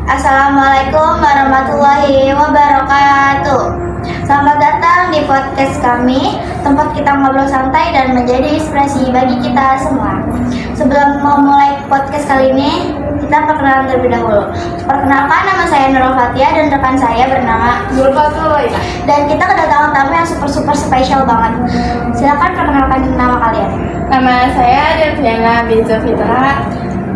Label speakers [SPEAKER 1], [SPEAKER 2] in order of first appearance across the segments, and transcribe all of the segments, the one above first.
[SPEAKER 1] Assalamualaikum warahmatullahi wabarakatuh. Selamat datang di podcast kami, tempat kita ngobrol santai dan menjadi inspirasi bagi kita semua. Sebelum memulai podcast kali ini, kita perkenalan terlebih dahulu. Perkenalkan, nama saya Nurul Fatia dan rekan saya bernama
[SPEAKER 2] Zulfatul.
[SPEAKER 1] dan kita kedatangan tamu yang super spesial banget. Silakan perkenalkan nama kalian.
[SPEAKER 2] Nama saya Delviana Binza Fitra.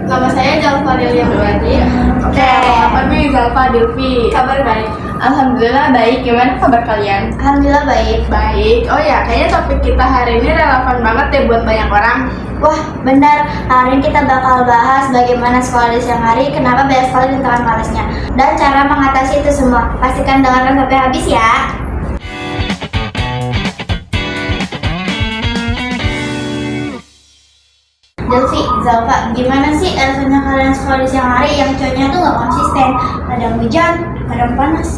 [SPEAKER 2] Nama saya Jalfa Delia Berwati.
[SPEAKER 1] Oke.
[SPEAKER 2] Kami Zalfa Delvi. Kabar baik. Alhamdulillah baik. Gimana kabar kalian?
[SPEAKER 1] Alhamdulillah baik.
[SPEAKER 2] Baik. Oh ya, kayaknya topik kita hari ini relevan banget deh buat banyak orang.
[SPEAKER 1] Wah, benar. Hari ini kita bakal bahas bagaimana sekolah di siang hari, kenapa banyak sekali rintangan malesnya, dan cara mengatasi itu semua. Pastikan dengarkan sampai habis ya. Delvi, Zalfa, gimana sih rasanya kalian sekolah di siang hari yang cuacanya tuh nggak konsisten? Kadang hujan, kadang panas.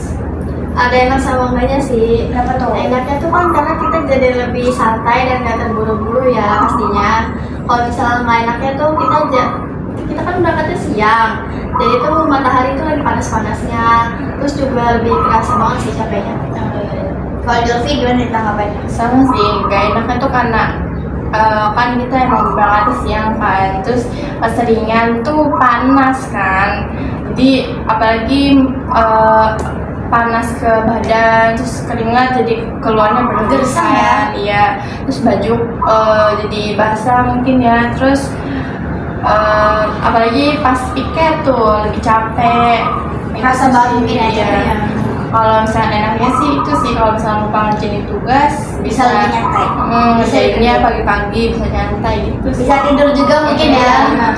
[SPEAKER 2] Ada enak sama enggaknya sih.
[SPEAKER 1] Kenapa tuh?
[SPEAKER 2] Enaknya tuh kan karena kita jadi lebih santai dan gak terburu-buru ya pastinya. Kalau misalnya nggak enaknya tuh kita kan berangkatnya siang, jadi tuh matahari tuh lagi panas-panasnya, terus juga lebih kerasa banget sih capeknya.
[SPEAKER 1] Kalau Delvi gimana tanggapannya?
[SPEAKER 2] Sama sih, gak enaknya tuh karena kan kita emang berangkat siang kan, terus keseringan tuh panas kan, jadi apalagi panas ke badan, terus keringat jadi keluarnya
[SPEAKER 1] Gersang ya?
[SPEAKER 2] berdesakan, iya, terus baju jadi basah mungkin ya, terus apalagi pas piket tuh lagi capek,
[SPEAKER 1] Rasa banget mungkin ya
[SPEAKER 2] iya.
[SPEAKER 1] capeknya.
[SPEAKER 2] Kalau misalnya enaknya sih itu sih, kalau misalnya lupa ngerjain tugas
[SPEAKER 1] Bisa lebih nyantai.
[SPEAKER 2] ngerjainnya pagi-pagi bisa nyantai gitu sih.
[SPEAKER 1] Bisa tidur juga mungkin ya.
[SPEAKER 2] Iya.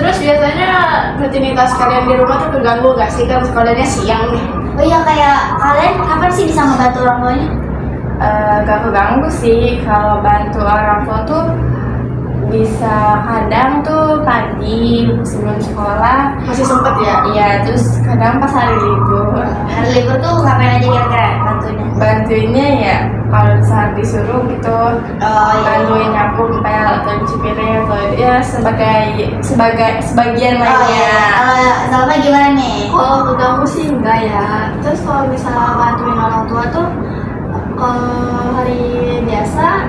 [SPEAKER 2] Terus biasanya rutinitas kalian di rumah tuh terganggu gak sih kalau sekolahnya siang nih?
[SPEAKER 1] Oh iya, kayak kalian kapan sih bisa ngebantu orang tuanya?
[SPEAKER 2] Gak keganggu sih, kalau bantu orang tua tuh bisa kadang tuh pagi sebelum sekolah
[SPEAKER 1] Masih sempet ya?
[SPEAKER 2] iya, terus kadang pas hari libur.
[SPEAKER 1] Hari libur tuh ngapain aja kira-kira bantunya?
[SPEAKER 2] Bantuinnya ya kalau misalnya disuruh gitu,
[SPEAKER 1] Oh iya.
[SPEAKER 2] bantuin nyapu ngepel atau nyuci piring atau ya sebagian
[SPEAKER 1] Oh
[SPEAKER 2] lainnya.
[SPEAKER 1] iya. Kalau Zalfa gimana nih?
[SPEAKER 2] Kalau keganggu sih enggak ya. Terus kalau misalnya bantuin orang tua tuh kalau hari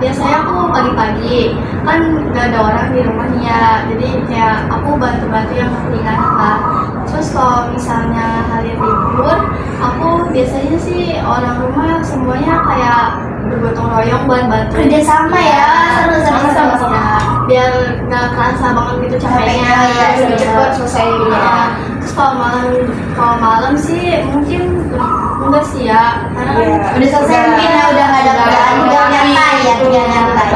[SPEAKER 2] biasanya aku pagi-pagi kan nggak ada orang di rumah nih ya, jadi ya aku bantu-bantu yang ringan lah. Terus kalau misalnya hari libur, aku biasanya sih orang rumah semuanya kayak bergotong royong buat bantu.
[SPEAKER 1] Kerjasama ya, seru-seru
[SPEAKER 2] sama-sama ya, biar nggak kerasa banget gitu capeknya,
[SPEAKER 1] Capeknya, iya,
[SPEAKER 2] lebih cepet
[SPEAKER 1] bener.
[SPEAKER 2] selesainya.
[SPEAKER 1] Iya.
[SPEAKER 2] Terus kalau malam sih mungkin enggak sih ya, karena kan
[SPEAKER 1] Udah selesai mungkin ya, udah nggak ada kerjaan, udah nyantai ya, udah nyantai.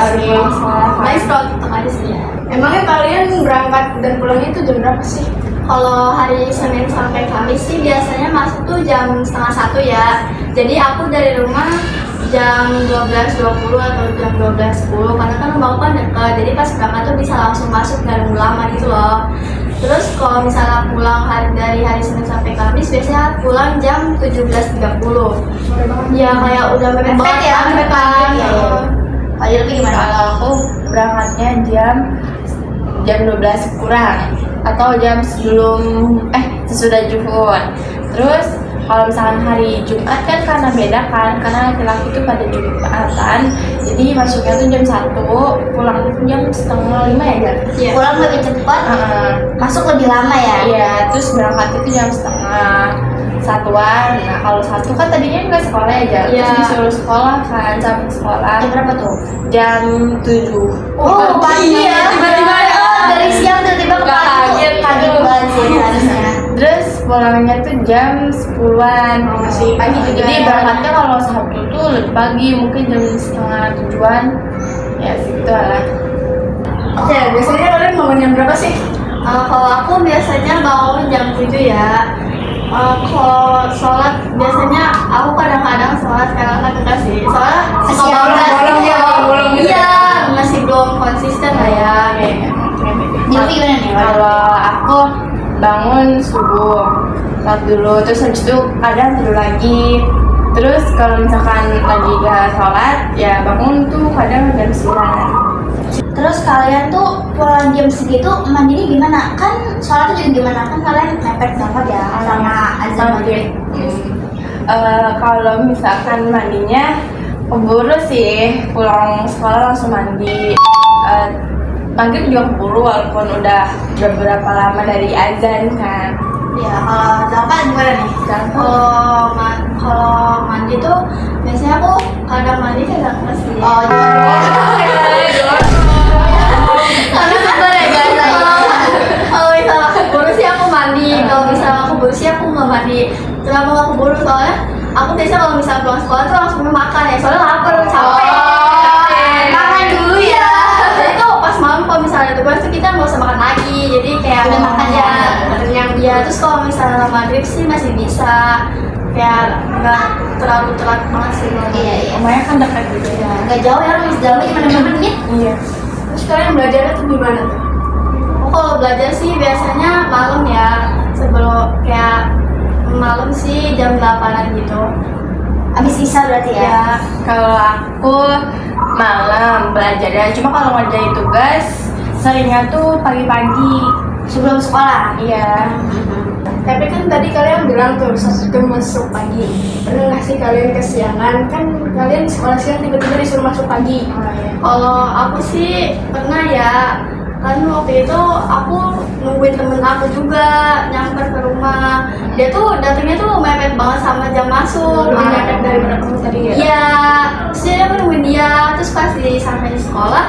[SPEAKER 2] Baik kalau tetap aja sih ya. Emangnya kalian berangkat dan pulangnya itu jam berapa sih? Kalau hari Senin sampai Kamis sih biasanya masuk tuh jam 12:30 ya. Jadi aku dari rumah jam 12.20 atau jam 12.10 karena kan rumah aku kan dekat, jadi pas berangkat tuh bisa langsung masuk, nggak nunggu lama gitu loh. Terus kalau misalnya pulang dari hari Senin sampai Kamis biasanya pulang jam 17.30. Ya kayak udah mepet
[SPEAKER 1] Mepet
[SPEAKER 2] banget
[SPEAKER 1] ya,
[SPEAKER 2] kan,
[SPEAKER 1] mepet
[SPEAKER 2] kan.
[SPEAKER 1] banget, iya, iya. Kalau Delvi gimana?
[SPEAKER 2] Kalau aku berangkatnya jam 12 kurang atau jam sesudah zuhur. Terus kalau misalkan hari Jumat kan karena beda kan, karena laki-laki itu pada Jumatan, jadi masuknya tuh jam 1, pulang tuh jam 4:30 ya Jar? Iya.
[SPEAKER 1] Pulang lebih cepat, masuk lebih lama ya?
[SPEAKER 2] Iya, terus berangkat itu jam 12:30. Nah kalau 1 kan tadinya nggak sekolah ya Jar?
[SPEAKER 1] Iya.
[SPEAKER 2] Terus disuruh sekolah kan, sampai sekolah
[SPEAKER 1] Jam berapa tuh?
[SPEAKER 2] jam 7.
[SPEAKER 1] Oh, pagi ya?
[SPEAKER 2] Tiba-tiba
[SPEAKER 1] Dari siang tiba-tiba ke
[SPEAKER 2] Nggak
[SPEAKER 1] pagi tuh
[SPEAKER 2] kaget
[SPEAKER 1] kaget
[SPEAKER 2] gitu.
[SPEAKER 1] banget sih harusnya.
[SPEAKER 2] Terus pulangnya tuh jam 10-an.
[SPEAKER 1] Masih pagi juga
[SPEAKER 2] Jadi
[SPEAKER 1] ya.
[SPEAKER 2] berangkatnya kalau Sabtu tuh lebih pagi, mungkin jam 6:30-an. Ya segitu lah.
[SPEAKER 1] Oke, biasanya kalian bangun jam berapa sih?
[SPEAKER 2] Kalau aku biasanya bangun jam 7 ya. Kalau sholat biasanya aku kadang-kadang sholat, kadang-kadang enggak sih. Soalnya suka
[SPEAKER 1] Bolong ya,
[SPEAKER 2] bolong gitu. Iya, masih belum konsisten lah ya.
[SPEAKER 1] Delvi gimana nih?
[SPEAKER 2] Kalau aku bangun subuh, sholat dulu, terus habis itu kadang tidur lagi. Terus kalau misalkan lagi gak sholat, ya bangun tuh kadang jam 9.
[SPEAKER 1] Terus kalian tuh pulang jam segitu mandinya gimana? Kan sholatnya juga gimana? Kan kalian mepet banget ya, asal azan maghrib.
[SPEAKER 3] Kalau misalkan mandinya keburu sih, pulang sekolah langsung mandi. Maghrib juga keburu walaupun udah beberapa lama dari azan kan.
[SPEAKER 1] Ya, kalau Zalfa gimana nih?
[SPEAKER 2] Kalau mandi tuh biasanya aku kadang mandi kadang enggak sih.
[SPEAKER 1] Oh, karena sabar ya guys.
[SPEAKER 2] Kalau misalnya aku keburu sih aku mandi, kalau misalnya aku keburu sih aku nggak mandi. Kenapa nggak keburu? Soalnya aku biasa kalau misalnya pulang sekolah tuh langsung makan ya, soalnya lapar, capek.
[SPEAKER 1] Makan dulu ya.
[SPEAKER 2] Jadi tuh pas malam kalau misalnya tugas tuh kita nggak usah makan lagi, jadi kayak
[SPEAKER 1] Udah makan
[SPEAKER 2] ya,
[SPEAKER 1] ya.
[SPEAKER 2] kenyang dia. Terus kalau misalnya maghrib sih masih bisa, kayak nggak terlalu telat banget sih.
[SPEAKER 1] Iya, iya.
[SPEAKER 3] Lumayan kan dekat gitu ya.
[SPEAKER 1] Nggak jauh ya, Miss Jalma cuma 5 menit.
[SPEAKER 3] Iya.
[SPEAKER 2] Terus kalian belajarnya tuh gimana tuh? Kalau belajar sih biasanya malam ya, sebelum kayak malam sih jam 8-an gitu.
[SPEAKER 1] Abis sisa berarti ya.
[SPEAKER 2] Ya,
[SPEAKER 3] Kalau aku malam belajarnya, cuma kalau ngerjain tugas seringnya tuh pagi-pagi.
[SPEAKER 1] Sebelum sekolah.
[SPEAKER 3] Iya.
[SPEAKER 2] tapi kan tadi kalian bilang tuh Sabtu masuk pagi. Pernah nggak sih kalian kesiangan? Kan kalian sekolah siang tiba-tiba disuruh masuk pagi. Kalau aku sih pernah ya, kan waktu itu aku nungguin temen aku juga nyamper ke rumah. Dia tuh datangnya tuh mepet banget sama jam masuk, lebih mepet daripada kamu tadi ya. Iya, terus dia aku nungguin dia, terus pas sampai di sekolah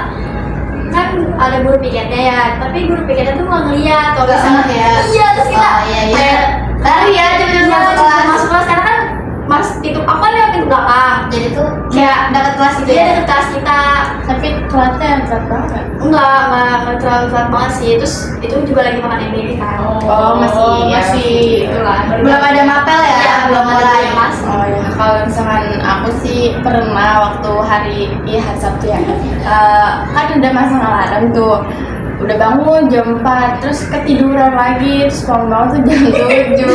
[SPEAKER 2] kan ada guru piketnya ya, tapi guru piketnya tuh nggak ngeliat kalau
[SPEAKER 1] Nggak
[SPEAKER 2] misalnya
[SPEAKER 1] ngeliat ya?
[SPEAKER 2] iya, terus kita
[SPEAKER 1] Oh, iya, iya.
[SPEAKER 2] kayak
[SPEAKER 1] Lari ya, cepet-cepet
[SPEAKER 2] iya,
[SPEAKER 1] masuk kelas.
[SPEAKER 2] masuk kelas karena kan mas itu aku kan lewat pintu belakang.
[SPEAKER 1] Jadi tuh
[SPEAKER 2] Kayak
[SPEAKER 1] dekat kelas gitu
[SPEAKER 2] dia
[SPEAKER 1] ya.
[SPEAKER 2] deket kelas kita.
[SPEAKER 3] Tapi telatnya telat banget.
[SPEAKER 2] Enggak terlalu telat banget sih. Terus itu juga lagi makan MBD kan.
[SPEAKER 3] Oh, masih
[SPEAKER 2] itulah.
[SPEAKER 1] Belum ada mapel ya?
[SPEAKER 2] Iya, belum ada
[SPEAKER 1] mulai.
[SPEAKER 2] yang masuk.
[SPEAKER 3] Oh ya, kalau misalkan aku sih pernah waktu hari Sabtu ya, kan udah masang alarm tuh, udah bangun jam 4, terus ketiduran lagi, terus bangun tuh jam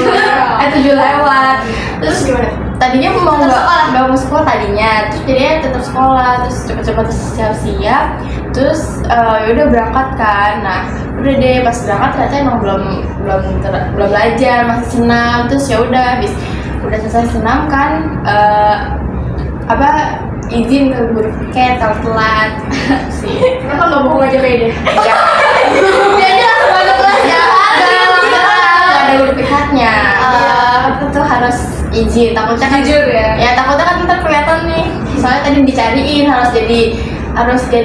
[SPEAKER 3] 7 lewat, terus
[SPEAKER 2] gimana?
[SPEAKER 3] tadinya mau
[SPEAKER 1] Tetap sekolah?
[SPEAKER 3] nggak mau sekolah tadinya, terus jadinya tetap sekolah, terus cepet-cepet siap-siap, terus yaudah berangkat kan. Nah udah deh pas berangkat ternyata emang belum belajar, masih senam. Terus ya udah habis udah selesai senam kan, izin ke guru piket kalau telat sih.
[SPEAKER 2] Kenapa nggak bohong aja kayak dia?
[SPEAKER 1] Dia aja langsung masuk kelas ya.
[SPEAKER 3] Nggak ada guru piketnya. Aku tuh harus izin, takutnya kan
[SPEAKER 2] Jujur ya?
[SPEAKER 3] Ya takutnya kan ntar kelihatan nih. Soalnya tadi dicariin harus jadi
[SPEAKER 1] Pemandu
[SPEAKER 3] sih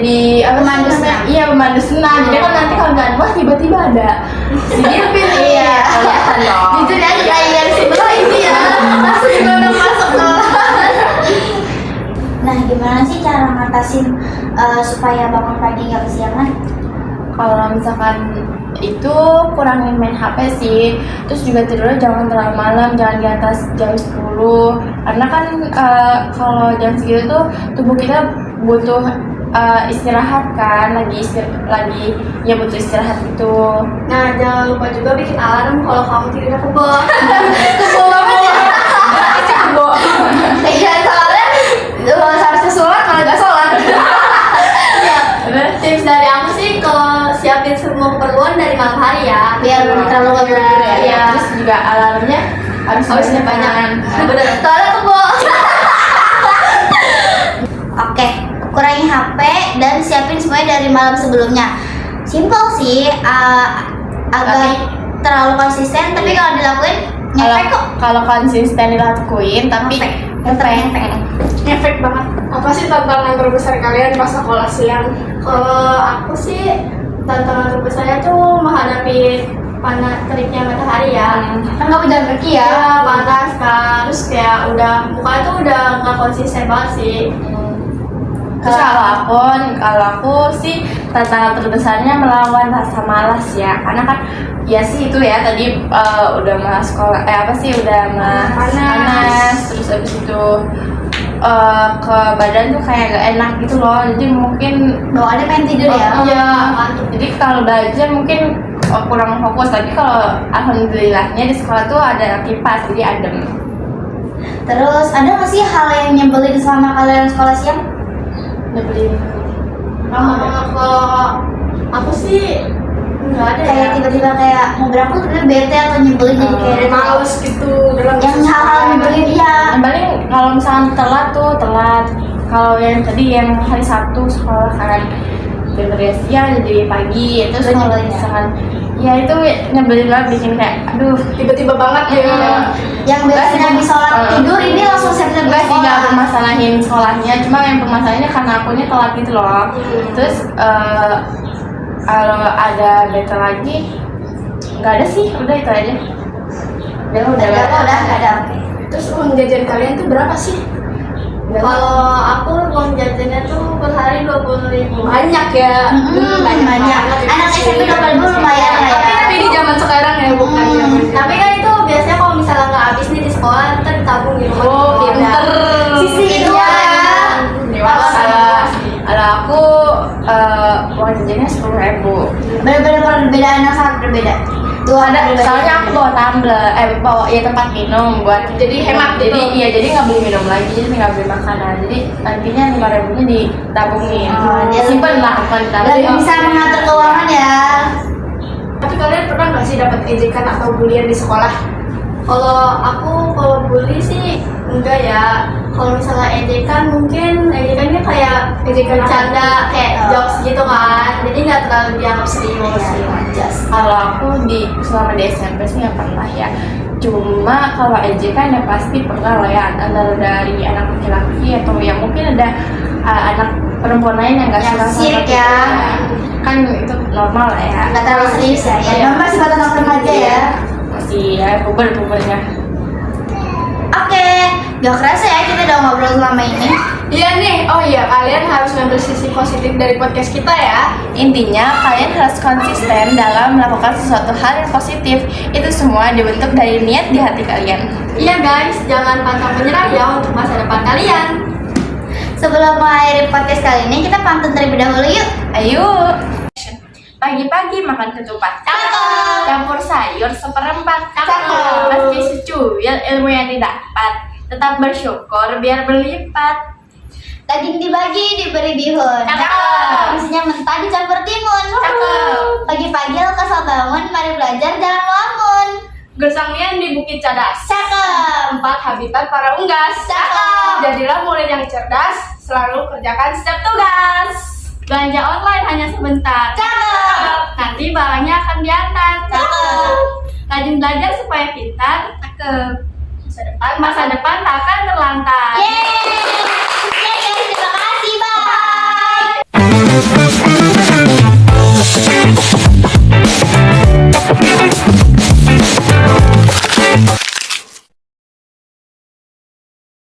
[SPEAKER 3] namanya?
[SPEAKER 1] senam.
[SPEAKER 3] Iya, pemandu senam. Jadi kan nanti kalau nggak wah tiba-tiba ada si Dirpin nih.
[SPEAKER 1] Iya.
[SPEAKER 3] Kelihatan dong.
[SPEAKER 1] Jujur aja kayak dari sebelah ini ya. Langsung udah masuk kelas. Nah, gimana sih cara ngatasin supaya bangun pagi nggak kesiangan?
[SPEAKER 3] Kalau misalkan itu kurangin main HP sih, terus juga tidurnya jangan terlalu malam, jangan di atas jam 10, karena kan kalau jam segitu tuh tubuh kita butuh istirahat kan, lagi ya butuh istirahat gitu.
[SPEAKER 2] Nah, jangan lupa juga bikin alarm kalau kamu tidurnya kebal.
[SPEAKER 3] Kebo banget ya. Kebo.
[SPEAKER 1] Iya, soalnya seharusnya sholat malah nggak sholat.
[SPEAKER 2] Tips dari aku sih kalau siapin semua keperluan dari malam hari ya.
[SPEAKER 1] Biar terlalu nggak tidur ya.
[SPEAKER 2] Iya.
[SPEAKER 3] Terus juga alarmnya harusnya banyak.
[SPEAKER 2] Bener.
[SPEAKER 1] Soalnya kebo. Oke, kurangi HP dan siapin semuanya dari malam sebelumnya. Simple sih, agak terlalu konsisten, tapi kalau dilakuin ngefek kok.
[SPEAKER 3] Kalau konsisten dilakuin tapi
[SPEAKER 1] Ngefek.
[SPEAKER 2] Efek banget. Apa sih tantangan terbesar kalian pas sekolah siang? Kalau aku sih tantangan terbesarnya tuh menghadapi teriknya matahari ya.
[SPEAKER 1] Kan kamu jalan kaki ya.
[SPEAKER 2] Ya panas kan, terus kayak udah muka tuh udah nggak konsisten banget sih.
[SPEAKER 3] Terus kalau aku sih tantangan terbesarnya melawan rasa malas ya, karena kan ya sih itu ya tadi udah malas sekolah udah panas, terus habis itu ke badan tuh kayak gak enak gitu loh, jadi mungkin
[SPEAKER 1] Bawaannya pengen tidur ya.
[SPEAKER 2] Iya, ngantuk.
[SPEAKER 3] jadi kalau belajar mungkin kurang fokus, tapi kalau alhamdulillahnya di sekolah tuh ada kipas jadi adem.
[SPEAKER 1] Terus ada nggak sih hal yang nyebelin selama kalian sekolah siang?
[SPEAKER 3] Nyebelin
[SPEAKER 2] Kalau aku sih nggak ada
[SPEAKER 1] Kayak
[SPEAKER 2] ya.
[SPEAKER 1] tiba-tiba kayak mau berangkat udah bete atau nyebelin jadi kayak
[SPEAKER 2] Males gitu, udah
[SPEAKER 1] yang hal-hal nyebelin ya.
[SPEAKER 3] Yang paling kalau misalkan telat. Kalau yang tadi yang hari Sabtu sekolah kan dari siang jadi pagi, terus kalau misalkan ya itu nyebelin banget, bikin kayak aduh
[SPEAKER 2] tiba-tiba banget ya.
[SPEAKER 1] Yang biasanya habis sholat tidur ini langsung siap-siap
[SPEAKER 3] enggak sih, nggak
[SPEAKER 1] sekolah.
[SPEAKER 3] permasalahin sekolahnya, cuma yang permasalahannya karena akunya telat gitu loh. Terus kalau ada beta lagi nggak ada sih, udah itu aja.
[SPEAKER 1] Udah nggak ada. Oke.
[SPEAKER 2] Terus uang jajan kalian tuh berapa sih?
[SPEAKER 3] Kalau aku uang jajannya tuh per hari 20.000.
[SPEAKER 2] Banyak ya.
[SPEAKER 1] Banyak. Anak SMP 20.000 lumayan lah ya.
[SPEAKER 2] Tapi di zaman sekarang ya bukan zaman.
[SPEAKER 3] Tapi kan itu biasanya kalau misalnya nggak habis nih di sekolah, ntar ditabung di rumah.
[SPEAKER 2] Oh,
[SPEAKER 3] Jadi
[SPEAKER 2] pinter.
[SPEAKER 3] ada
[SPEAKER 1] Sisi dua.
[SPEAKER 2] Dewasa.
[SPEAKER 3] Kalau aku uang jajannya 10.000.
[SPEAKER 1] Bener-bener perbedaan yang sangat berbeda. Tuh ada.
[SPEAKER 3] Soalnya aku bawa tumbler, bawa ya tempat minum buat
[SPEAKER 2] Jadi hemat gitu.
[SPEAKER 3] Jadi nggak beli minum lagi, jadi nggak beli makanan. Jadi nantinya 5.000-nya ditabungin.
[SPEAKER 1] Dia
[SPEAKER 3] Simpen lah, bukan ditabung.
[SPEAKER 1] Lebih bisa mengatur keuangan ya.
[SPEAKER 2] Tapi kalian pernah nggak sih dapat ejekan atau bulian di sekolah?
[SPEAKER 3] Kalau bully sih enggak ya. Kalau misalnya ejekan, mungkin ejekannya kayak
[SPEAKER 2] Ejekan
[SPEAKER 3] bercanda, kayak
[SPEAKER 1] Oh.
[SPEAKER 3] jokes gitu kan. Jadi nggak terlalu dianggap serius. Kalau aku selama di SMP sih nggak pernah ya. Cuma kalau ejekan ya pasti pernah lah ya, antara dari anak laki-laki atau ya mungkin ada anak perempuan lain yang nggak
[SPEAKER 1] Yang
[SPEAKER 3] suka sama
[SPEAKER 1] sirik
[SPEAKER 3] kita.
[SPEAKER 1] ya.
[SPEAKER 3] Kan itu normal lah ya.
[SPEAKER 1] Nggak terlalu serius ya.
[SPEAKER 3] Iya.
[SPEAKER 1] Memang masih batas anak remaja ya.
[SPEAKER 3] Masih ya pubernya.
[SPEAKER 1] Oke, gak kerasa ya kita udah ngobrol selama ini.
[SPEAKER 2] Iya nih, oh iya kalian harus ngambil sisi positif dari podcast kita ya.
[SPEAKER 3] Intinya kalian harus konsisten dalam melakukan sesuatu hal yang positif. Itu semua dibentuk dari niat di hati kalian. Iya guys, jangan pantang menyerah ya untuk masa depan kalian.
[SPEAKER 1] Sebelum mengakhiri podcast kali ini, kita pantun terlebih dahulu yuk.
[SPEAKER 3] Ayo. Pagi-pagi makan ketupat.
[SPEAKER 1] Cakep.
[SPEAKER 3] Campur sayur seperempat.
[SPEAKER 1] Cakep.
[SPEAKER 3] Meski secuil ilmu yang didapat. Tetap bersyukur biar berlipat.
[SPEAKER 1] Daging dibagi, diberi bihun.
[SPEAKER 3] Cakep.
[SPEAKER 1] Isinya mentah dicampur timun.
[SPEAKER 3] Cakep.
[SPEAKER 1] Pagi-pagi lo kesal bangun, mari belajar jangan lamun.
[SPEAKER 2] Gersangnya di Bukit Cadas.
[SPEAKER 1] Cakep.
[SPEAKER 2] Tempat habitat para unggas.
[SPEAKER 1] Cakep.
[SPEAKER 2] Jadilah murid yang cerdas, selalu kerjakan setiap tugas.
[SPEAKER 3] Belanja online hanya sebentar.
[SPEAKER 1] Cakep.
[SPEAKER 3] Nanti barangnya akan diantar.
[SPEAKER 1] Cakep.
[SPEAKER 3] Rajin belajar supaya pintar. Cakep. Masa depan tak akan terlantar.
[SPEAKER 1] Yeay.